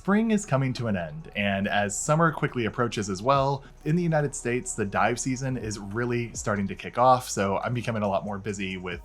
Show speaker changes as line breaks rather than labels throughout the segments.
Spring is coming to an end, and as summer quickly approaches as well, in the United States, the dive season is really starting to kick off, so I'm becoming a lot more busy with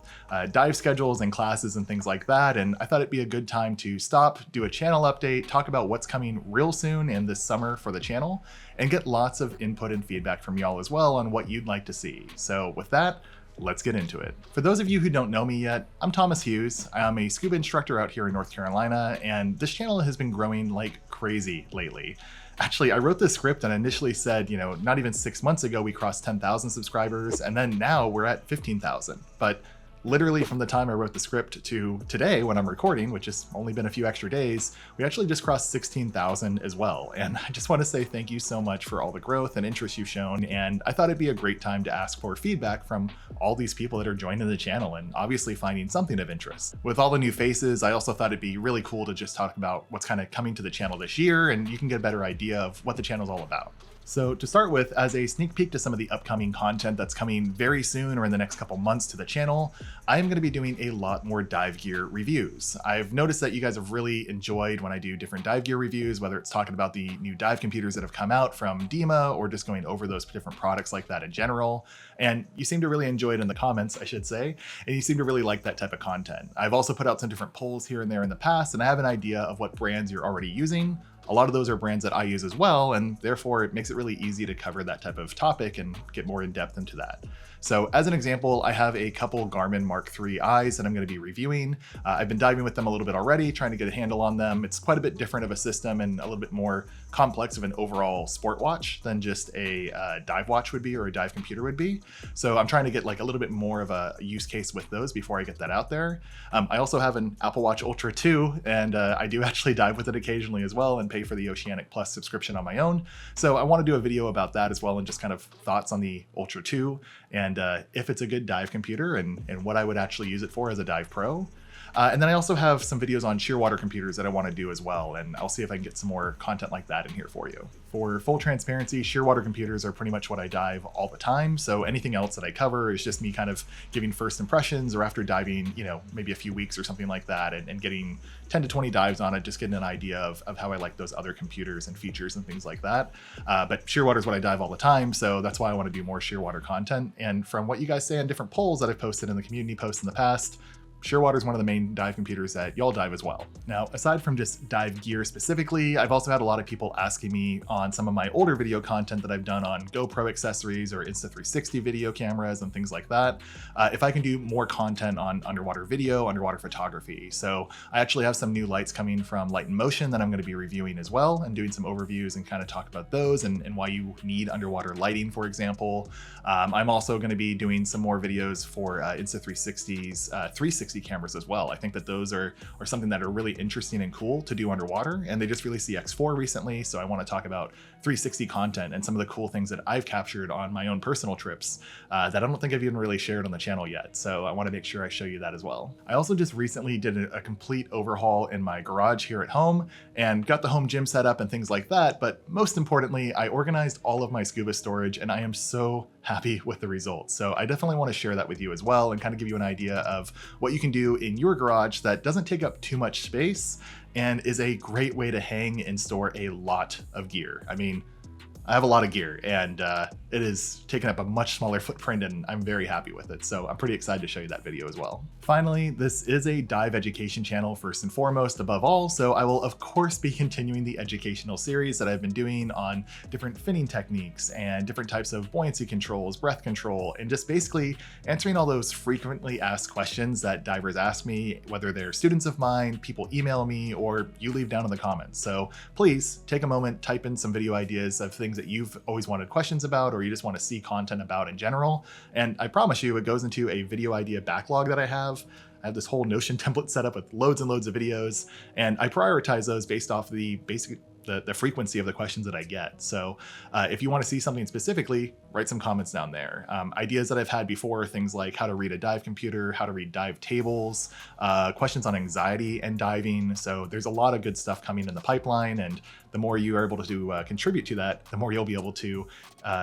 dive schedules and classes and things like that, and I thought it'd be a good time to stop, do a channel update, talk about what's coming real soon in this summer for the channel, and get lots of input and feedback from y'all as well on what you'd like to see. So with that, let's get into it. For those of you who don't know me yet, I'm Thomas Hughes. I'm a scuba instructor out here in North Carolina, and this channel has been growing like crazy lately. Actually, I wrote this script and initially said, not even 6 months ago we crossed 10,000 subscribers, and then now we're at 15,000. But literally from the time I wrote the script to today when I'm recording, which has only been a few extra days, we actually just crossed 16,000 as well. And I just want to say thank you so much for all the growth and interest you've shown. And I thought it'd be a great time to ask for feedback from all these people that are joining the channel and obviously finding something of interest. With all the new faces, I also thought it'd be really cool to just talk about what's kind of coming to the channel this year, and you can get a better idea of what the channel's all about. So to start with, as a sneak peek to some of the upcoming content that's coming very soon or in the next couple months to the channel, I am going to be doing a lot more dive gear reviews. I've noticed that you guys have really enjoyed when I do different dive gear reviews, whether it's talking about the new dive computers that have come out from DEMA or just going over those different products like that in general. And you seem to really enjoy it in the comments, I should say, and you seem to really like that type of content. I've also put out some different polls here and there in the past, and I have an idea of what brands you're already using. A lot of those are brands that I use as well, and therefore it makes it really easy to cover that type of topic and get more in depth into that. So as an example, I have a couple Garmin Mk3i's that I'm going to be reviewing. I've been diving with them a little bit already, trying to get a handle on them. It's quite a bit different of a system and a little bit more complex of an overall sport watch than just a dive watch would be or a dive computer would be. So I'm trying to get like a little bit more of a use case with those before I get that out there. I also have an Apple Watch Ultra 2, and I do actually dive with it occasionally as well and pay for the Oceanic Plus subscription on my own. So I want to do a video about that as well and just kind of thoughts on the Ultra 2 and if it's a good dive computer and what I would actually use it for as a dive pro. And then I also have some videos on Shearwater computers that I want to do as well, and I'll see if I can get some more content like that in here for you. For full transparency, Shearwater computers are pretty much what I dive all the time, so anything else that I cover is just me kind of giving first impressions or after diving, maybe a few weeks or something like that, and getting 10 to 20 dives on it, just getting an idea of how I like those other computers and features and things like that. But Shearwater is what I dive all the time, so that's why I want to do more Shearwater content. And from what you guys say on different polls that I've posted in the community posts in the past, Shearwater is one of the main dive computers that y'all dive as well. Now, aside from just dive gear specifically, I've also had a lot of people asking me on some of my older video content that I've done on GoPro accessories or Insta360 video cameras and things like that, if I can do more content on underwater video, underwater photography. So I actually have some new lights coming from Light in Motion that I'm going to be reviewing as well and doing some overviews and kind of talk about those and why you need underwater lighting, for example. I'm also going to be doing some more videos for Insta360's 360 cameras as well. I think that those are something that are really interesting and cool to do underwater, and they just released the X4 recently, so I want to talk about 360 content and some of the cool things that I've captured on my own personal trips that I don't think I've even really shared on the channel yet, so I want to make sure I show you that as well. I also just recently did a complete overhaul in my garage here at home and got the home gym set up and things like that, but most importantly, I organized all of my scuba storage, and I am so happy with the results. So I definitely want to share that with you as well and kind of give you an idea of what you can do in your garage that doesn't take up too much space and is a great way to hang and store a lot of gear. I mean, I have a lot of gear, and it is taking up a much smaller footprint, and I'm very happy with it. So I'm pretty excited to show you that video as well. Finally, this is a dive education channel first and foremost above all, so I will of course be continuing the educational series that I've been doing on different finning techniques and different types of buoyancy controls, breath control, and just basically answering all those frequently asked questions that divers ask me, whether they're students of mine, people email me, or you leave down in the comments. So please take a moment, type in some video ideas of things that you've always wanted questions about or you just want to see content about in general. And I promise you it goes into a video idea backlog that I have. I have this whole Notion template set up with loads and loads of videos, and I prioritize those based off the basic the frequency of the questions that I get. So if you want to see something specifically, write some comments down there. Ideas that I've had before, things like how to read a dive computer, how to read dive tables, questions on anxiety and diving. So there's a lot of good stuff coming in the pipeline, and the more you are able to contribute to that, the more you'll be able to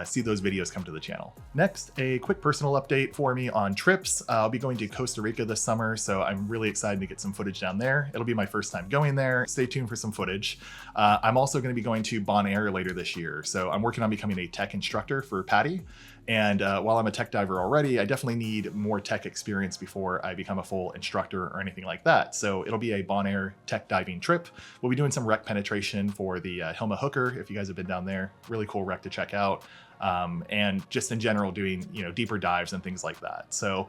see those videos come to the channel. Next, a quick personal update for me on trips. I'll be going to Costa Rica this summer, so I'm really excited to get some footage down there. It'll be my first time going there. Stay tuned for some footage. I'm also going to be going to Bonaire later this year, so I'm working on becoming a tech instructor for Patty. And while I'm a tech diver already, I definitely need more tech experience before I become a full instructor or anything like that. So it'll be a Bonaire tech diving trip. We'll be doing some wreck penetration for the Hilma Hooker, if you guys have been down there. Really cool wreck to check out. And just in general doing, deeper dives and things like that. So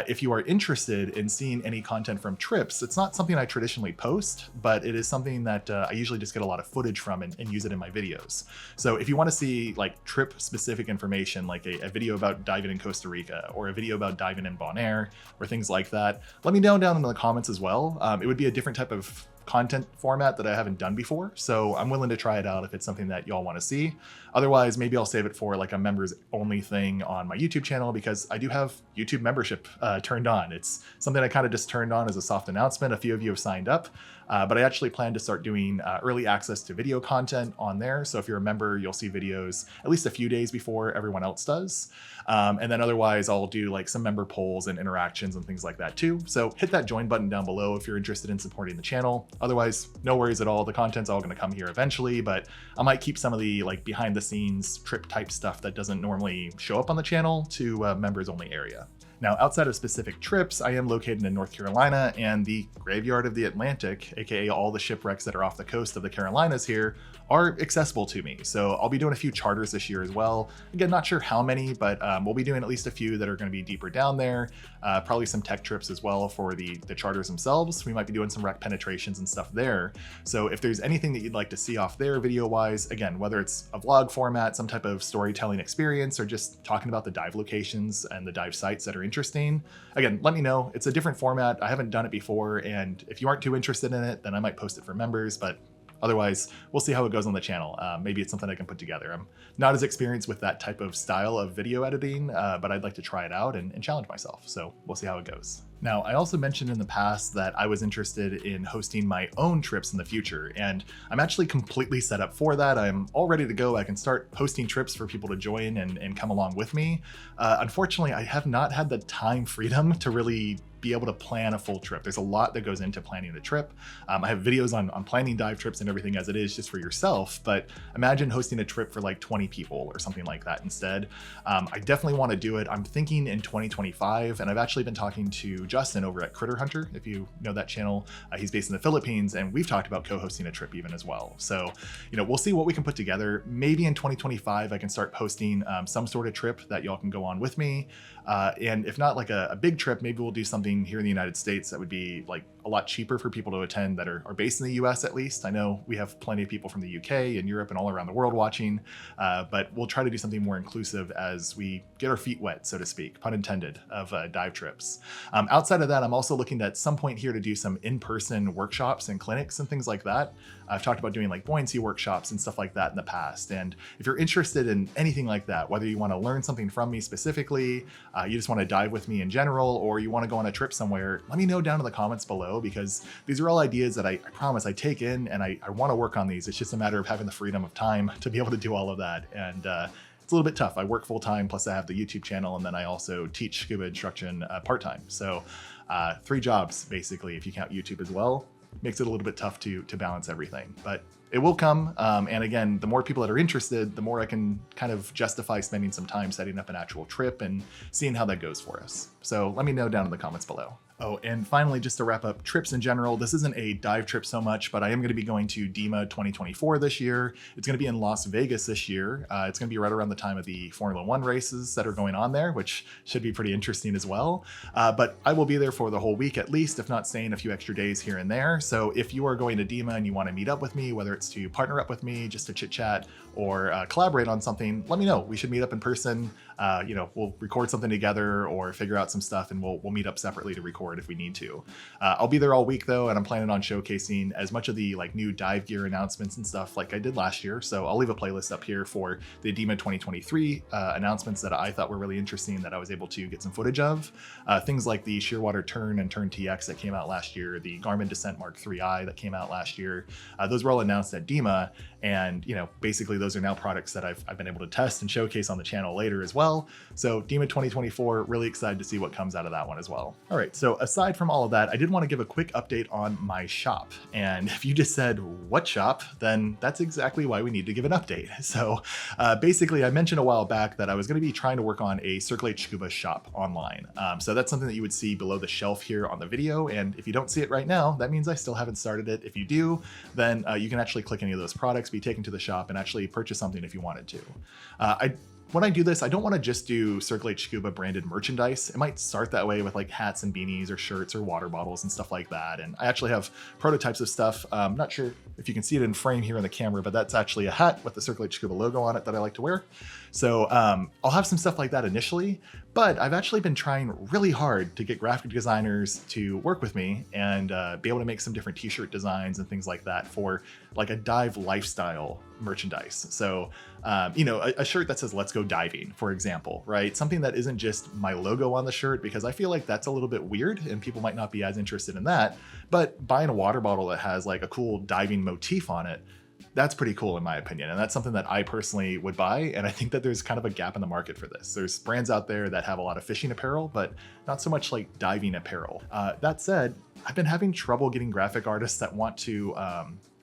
if you are interested in seeing any content from trips, it's not something I traditionally post, but it is something that I usually just get a lot of footage from and use it in my videos. So if you want to see like trip specific information, like a video about diving in Costa Rica or a video about diving in Bonaire or things like that, let me know down in the comments as well. It would be a different type of content format that I haven't done before, so I'm willing to try it out if it's something that y'all want to see. Otherwise, maybe I'll save it for like a members only thing on my YouTube channel, because I do have YouTube membership turned on. It's something I kind of just turned on as a soft announcement. A few of you have signed up, but I actually plan to start doing early access to video content on there. So if you're a member, you'll see videos at least a few days before everyone else does. And then otherwise, I'll do like some member polls and interactions and things like that too. So hit that join button down below if you're interested in supporting the channel. Otherwise, no worries at all. The content's all going to come here eventually, but I might keep some of the like behind the scenes trip type stuff that doesn't normally show up on the channel to members only area. Now, outside of specific trips, I am located in North Carolina, and the graveyard of the Atlantic, aka all the shipwrecks that are off the coast of the Carolinas here, are accessible to me. So I'll be doing a few charters this year as well. Again, not sure how many, but we'll be doing at least a few that are going to be deeper down there. Probably some tech trips as well for the charters themselves. We might be doing some wreck penetrations and stuff there. So if there's anything that you'd like to see off there video-wise, again, whether it's a vlog format, some type of storytelling experience, or just talking about the dive locations and the dive sites that are interesting, again, let me know. It's a different format. I haven't done it before, and if you aren't too interested in it, then I might post it for members, but otherwise, we'll see how it goes on the channel. Maybe it's something I can put together. I'm not as experienced with that type of style of video editing, but I'd like to try it out and challenge myself. So we'll see how it goes. Now, I also mentioned in the past that I was interested in hosting my own trips in the future, and I'm actually completely set up for that. I'm all ready to go. I can start hosting trips for people to join and come along with me. Unfortunately, I have not had the time freedom to really be able to plan a full trip. There's a lot that goes into planning a trip. I have videos on planning dive trips and everything as it is just for yourself, but imagine hosting a trip for like 20 people or something like that instead. I definitely want to do it. I'm thinking in 2025, and I've actually been talking to Justin over at Critter Hunter, if you know that channel. He's based in the Philippines, and we've talked about co-hosting a trip even as well. So, we'll see what we can put together. Maybe in 2025, I can start posting some sort of trip that y'all can go on with me. And if not like a big trip, maybe we'll do something here in the United States that would be like a lot cheaper for people to attend that are based in the US at least. I know we have plenty of people from the UK and Europe and all around the world watching, but we'll try to do something more inclusive as we get our feet wet, so to speak, pun intended, of dive trips. Outside of that, I'm also looking at some point here to do some in-person workshops and clinics and things like that. I've talked about doing like buoyancy workshops and stuff like that in the past. And if you're interested in anything like that, whether you want to learn something from me specifically, you just want to dive with me in general, or you want to go on a trip somewhere, let me know down in the comments below, because these are all ideas that I promise I take in, and I want to work on these. It's just a matter of having the freedom of time to be able to do all of that. And it's a little bit tough. I work full time, plus I have the YouTube channel, and then I also teach scuba instruction part-time. So 3 jobs, basically, if you count YouTube as well. Makes it a little bit tough to balance everything, but it will come. And again, the more people that are interested, the more I can kind of justify spending some time setting up an actual trip and seeing how that goes for us. So let me know down in the comments below. Oh, and finally, just to wrap up trips in general, this isn't a dive trip so much, but I am going to be going to DEMA 2024 this year. It's going to be in Las Vegas this year. It's going to be right around the time of the Formula One races that are going on there, which should be pretty interesting as well. But I will be there for the whole week at least, if not staying a few extra days here and there. So if you are going to DEMA and you want to meet up with me, whether it's to partner up with me just to chit chat or collaborate on something, let me know. We should meet up in person. We'll record something together or figure out some stuff, and we'll meet up separately to record record if we need to. I'll be there all week though, and I'm planning on showcasing as much of the like new dive gear announcements and stuff like I did last year. So I'll leave a playlist up here for the DEMA 2023 announcements that I thought were really interesting that I was able to get some footage of. Things like the Shearwater Turn and Turn TX that came out last year, the Garmin Descent Mk3i that came out last year. Those were all announced at DEMA, and basically those are now products that I've been able to test and showcase on the channel later as well. So DEMA 2024, really excited to see what comes out of that one as well. All right, so aside from all of that, I did want to give a quick update on my shop. And if you just said, what shop? Then that's exactly why we need to give an update. So basically, I mentioned a while back that I was going to be trying to work on a CircleHScuba shop online. So that's something that you would see below the shelf here on the video. And if you don't see it right now, that means I still haven't started it. If you do, then you can actually click any of those products, be taken to the shop, and actually purchase something if you wanted to. When I do this, I don't want to just do CircleHScuba branded merchandise. It might start that way with like hats and beanies or shirts or water bottles and stuff like that. And I actually have prototypes of stuff. I'm not sure if you can see it in frame here in the camera, but that's actually a hat with the CircleHScuba logo on it that I like to wear. So I'll have some stuff like that initially, but I've actually been trying really hard to get graphic designers to work with me and be able to make some different t-shirt designs and things like that for like a dive lifestyle merchandise. So, a shirt that says, "Let's go diving," for example, right? Something that isn't just my logo on the shirt, because I feel like that's a little bit weird and people might not be as interested in that. But buying a water bottle that has like a cool diving motif on it, that's pretty cool in my opinion. And that's something that I personally would buy. And I think that there's kind of a gap in the market for this. There's brands out there that have a lot of fishing apparel, but not so much like diving apparel. That said, I've been having trouble getting graphic artists that want to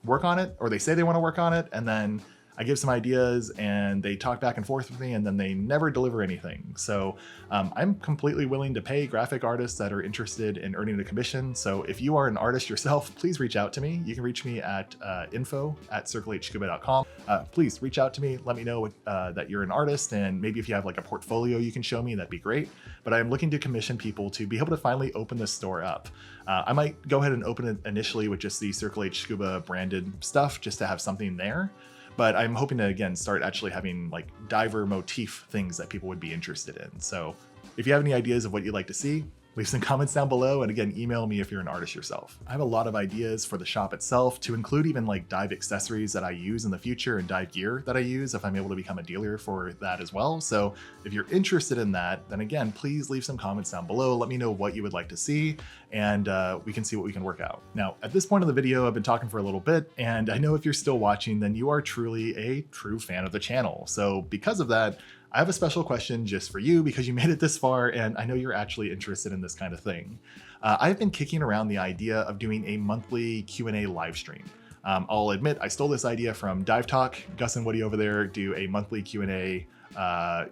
work on it, or they say they want to work on it, and then I give some ideas and they talk back and forth with me and then they never deliver anything. So I'm completely willing to pay graphic artists that are interested in earning a commission. So if you are an artist yourself, please reach out to me. You can reach me at info@CircleHScuba.com. Please reach out to me. Let me know that you're an artist, and maybe if you have like a portfolio you can show me, that'd be great. But I'm looking to commission people to be able to finally open this store up. I might go ahead and open it initially with just the CircleHScuba branded stuff just to have something there. But I'm hoping to, again, start actually having like diver motif things that people would be interested in. So if you have any ideas of what you'd like to see, leave some comments down below, and again, email me if you're an artist yourself. I have a lot of ideas for the shop itself, to include even like dive accessories that I use in the future and dive gear that I use if I'm able to become a dealer for that as well. So if you're interested in that, then again, please leave some comments down below. Let me know what you would like to see, and we can see what we can work out. Now, at this point of the video, I've been talking for a little bit, and I know if you're still watching, then you are truly a true fan of the channel. So because of that, I have a special question just for you, because you made it this far and I know you're actually interested in this kind of thing. I've been kicking around the idea of doing a monthly Q&A live stream. I'll admit I stole this idea from DiveVolk. Gus and Woody over there do a monthly Q&A,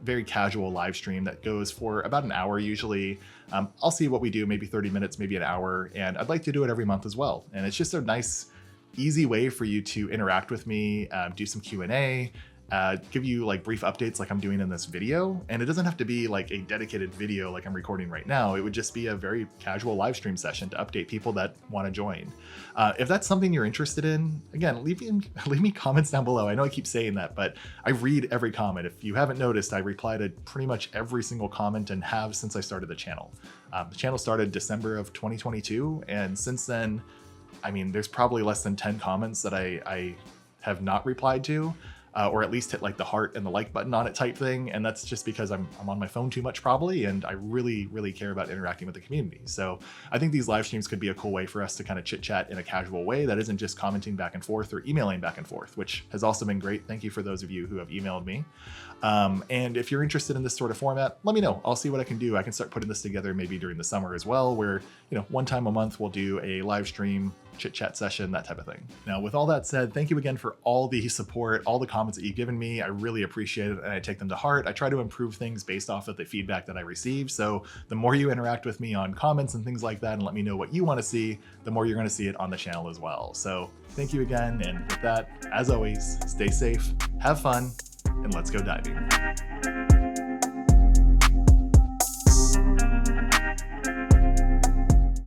very casual live stream that goes for about an hour usually. I'll see what we do, maybe 30 minutes, maybe an hour, and I'd like to do it every month as well. And it's just a nice, easy way for you to interact with me, do some Q&A, give you like brief updates like I'm doing in this video. And it doesn't have to be like a dedicated video like I'm recording right now. It would just be a very casual live stream session to update people that want to join. If that's something you're interested in, again, leave me comments down below. I know I keep saying that, but I read every comment. If you haven't noticed, I reply to pretty much every single comment and have since I started the channel. The channel started December of 2022. And since then, I mean, there's probably less than 10 comments that I have not replied to. Or at least hit like the heart and the like button on it type thing. And that's just because I'm on my phone too much probably, and I really, really care about interacting with the community. So I think these live streams could be a cool way for us to kind of chit chat in a casual way that isn't just commenting back and forth or emailing back and forth, which has also been great. Thank you for those of you who have emailed me. And if you're interested in this sort of format, let me know. I'll see what I can do. I can start putting this together maybe during the summer as well, where, one time a month we'll do a live stream, chit chat session, that type of thing. Now, with all that said, thank you again for all the support, all the comments that you've given me. I really appreciate it, and I take them to heart. I try to improve things based off of the feedback that I receive. So the more you interact with me on comments and things like that and let me know what you want to see, the more you're going to see it on the channel as well. So thank you again. And with that, as always, stay safe, have fun, and let's go diving.